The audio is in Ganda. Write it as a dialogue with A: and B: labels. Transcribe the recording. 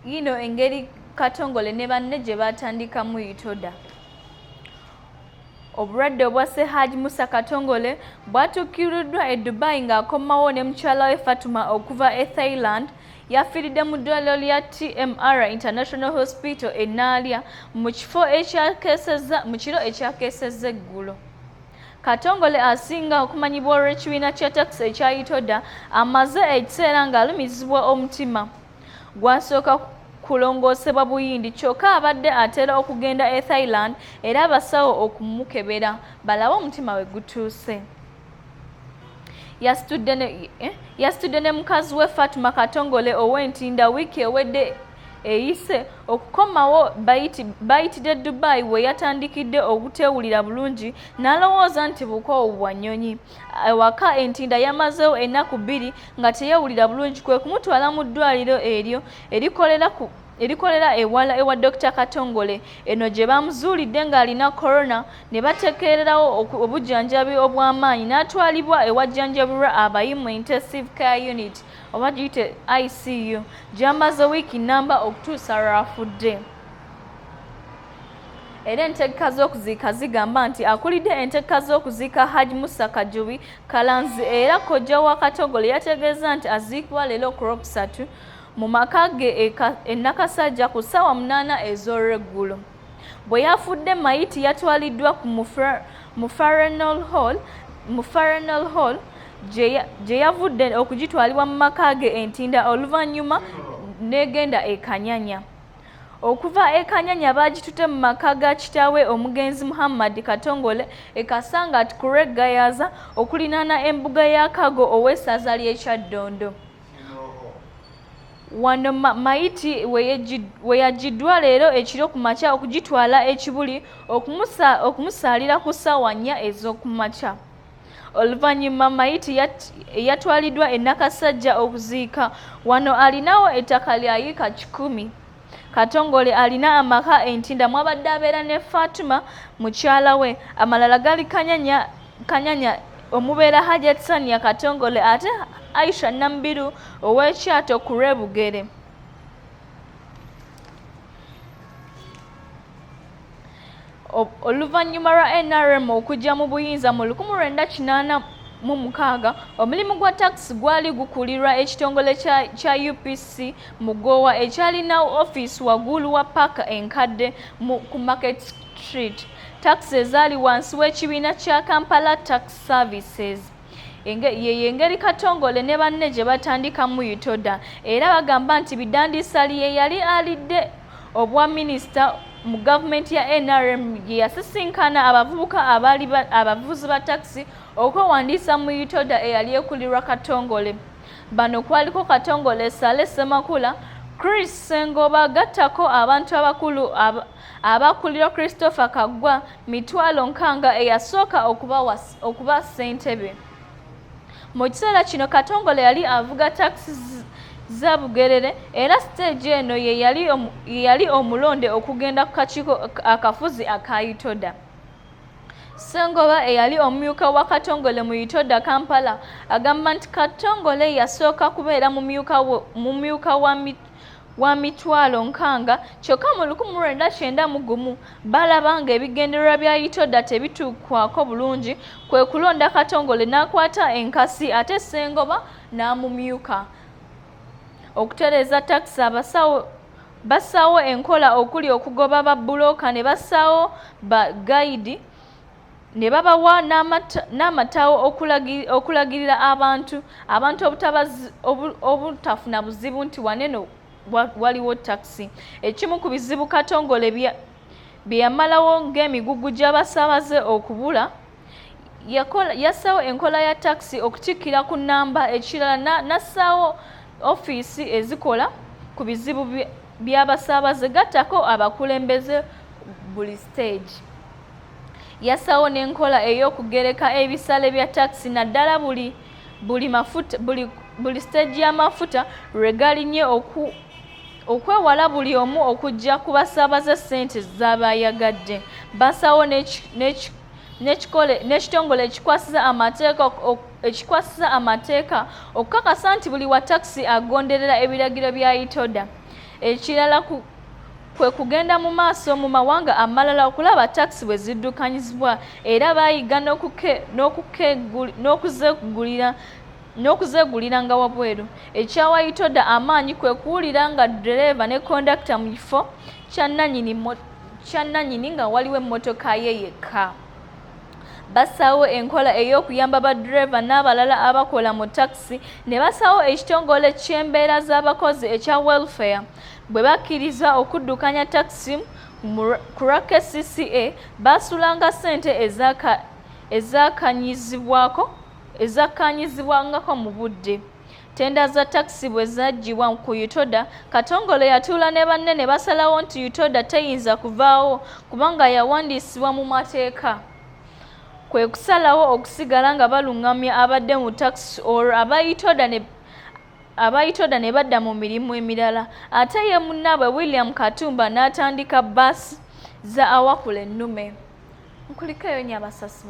A: yino engeri Katongole ne banne gye batandikamu Itoda. Obulwadde obwa Ssehaji Musa Katongole bwatuukiruddwa e Dubai ng'akomawo ne mukyala we Fatuma okuva e Thailand. Yafiiridde mu ddwaliro lya TMR International Hospital e Naalya mu kiro ekyakeesezza eggulo. Katongole asinga okumanyibwa olw'ekibiina kya takisi ekya Itoda amaze ekiseera ng'alumizibwa omutima. Gwasooka kulongoosebwa Buyindi kyokka abadde atera okugenda e Thailand era abasawo okumukebera balabe omutima we gutuuse. Yasitudde ne mukazi we Fatuma Katongole ow'Entinda wiiki ewedde eyise okukomawo bayitidde Dubai we yatandikidde okuteewulira bulungi n'alowooza nti bukoowu bwa nnyonyi. Ewaka Entinda yamazeewo ennaku 2 nga teyeewulira bulungi kwe kumutwala mu ddwaliro eryo erikolera ewala ewa Dr. Katongole. Eno gye bamuzuulidde ng'alina corona ne bateekererawo obujjanjabi obw'amaanyi n'atwalibwa ewajjanjabirwa abayimu intensive care unit oba giyite ICU gy'amaze wiiki nnamba okutuusa lw'afudde. Era entegeka z'okuziika zigamba nti akulidde entegeka z'okuziika Haji Musa Kajubi Kalanzi era kojja wa Katongole yategeeza nti aziikibwa leero ku Lwokusatu mu maka ge e Nakasajja ku ssaawa 8 ez'olweggulo. Bwe yafudde mayiti yatwaliddwa ku mu Farnell Hall gye yavudde okugitwalibwa mu maka ge Entinda oluvannyuma n'egenda e Kanyanya. Okuva e Kanyanya baagitutte mu maka ga kitaawe omugenzi Muhammad Katongole e Kasangati ku Lweggayaza okulinaana embuga ya Kago ow'essaza ly'e Kyaddondo. Wano mayiti we yagiddwa leero ekiro ku makya okugitwala ekibuli okumusaalira ku ssaawa 4 ez'okumakya. Oluvannyuma mayiti yatwaliddwa e Nakasajja okuziika. Wano alinawo ettaka lya yiika 10. Katongole alina amaka Entinda mwabadde abeera ne Fatuma mukyala we, amalala gali Kanyanya omubeera Hajat Sania Katongole ate Aisha Nambiru ow'Ekyato ku Lwebugere. Oluvannyuma lwa NRM okujja mu buyinza mu 1986 omulimu gwa takisi gwali gukulirwa ekitongole kya UPC Mugowa ekyalina ofiisi waggulu wa paaka enkadde ku Market Street. Takisi ezaali wansi w'ekibiina kya Kampala Tax Services. Engeri Katongole ne banne gye batandikamu Itoda era bagamba nti Bidandisa lye yali alidde obwa minisita mu gavumenti ya NRM ye yasisinkana abavuzi ba takisi okwewandiisa mu Itoda eyali ekulirwa Katongole. Bano kwaliko Katongole, Sale Semakula, Chris Sengoba, gattako abantu abakulu abakulirwa Christopher Kaggwa, Mitwalo Nkanga eyasooka okuba ssentebe. Mu kiseera kino Katongole yali avuga takisi za Bugerere era siteegi eno ye yali omulonde okugenda ku kakiiko akafuzi aka Itoda. Sengoba eyali omumyuka wa Katongole mu Itoda Kampala agamba nti Katongole yasooka kubeera mumyuka wa Mitwalo Nkanga kyokka mu 1991 balaba nga ebigendererwa bya Itoda tebituukwako bulungi kwe kulonda Katongole n'akwata enkasi ate Sengoba n'amumyuka. Okutereeza takisi bassaawo enkola okuli okugoba babbulooka ne bassaawo ba gayidi ne babawa n'amataawo okulagirira abantu obutafuna buzibu nti waneno waliwo takisi. Ekimu ku bizibu Katongole bye yamalawo ng'emigugu gy'abasaabaze okubula, yassaawo enkola ya takisi okutikkira ku nnamba. Ekirala n'assaawo ofiisi ezikola ku bizibu by'abasaabaze gattako abakulembeze buli stage. Yassaawo n'enkola ey'okugereka ebisale bya takisi naddala buli stage y'amafuta lwe galinye okwewala buli omu okujja ku basaabaze ssente z'abayagadde. Bassaawo n'ekitongole ekikwasiza amateeka okukakasa nti buli wa takisi agonderera ebiragiro bya Itoda. ekirala kwe kugenda mu maaso mu mawanga amalala okulaba takisi bwe ziddukanyizibwa era bayiga n'okuzegulira nga wabweru. Ekyawa Itoda amaanyi kwe kuwulira nga ddereeva ne kondakita mu kifo kyannannyini nga waliwo emmotoka ye yekka. Basaawo enkola ey'okuyamba baddereeva n'abalala abakola mu takisi ne basaawo ekitongole ky'embeera z'abakozi ekya welfare bwe bakkiriza okuddukanya takisi ku KCCA baasulanga ssente ezakkaanyizibwangako mu budde. Tenda za takisi bwe zaggyibwa ku Itoda, Katongole yatuula ne banne ne basalawo nti Itoda teyinza kuvaawo kubanga yawandiisibwa mu mateeka. Kwe kusalawo okusigala nga baluŋŋamya abadde mu takisi olwo Aba-Itoda ne badda mu mirimu emirala. Ate ye munnaabwe William Katumba n'atandika bbaasi za awakula ennume. Nkuliko eyo nnyo abasasi.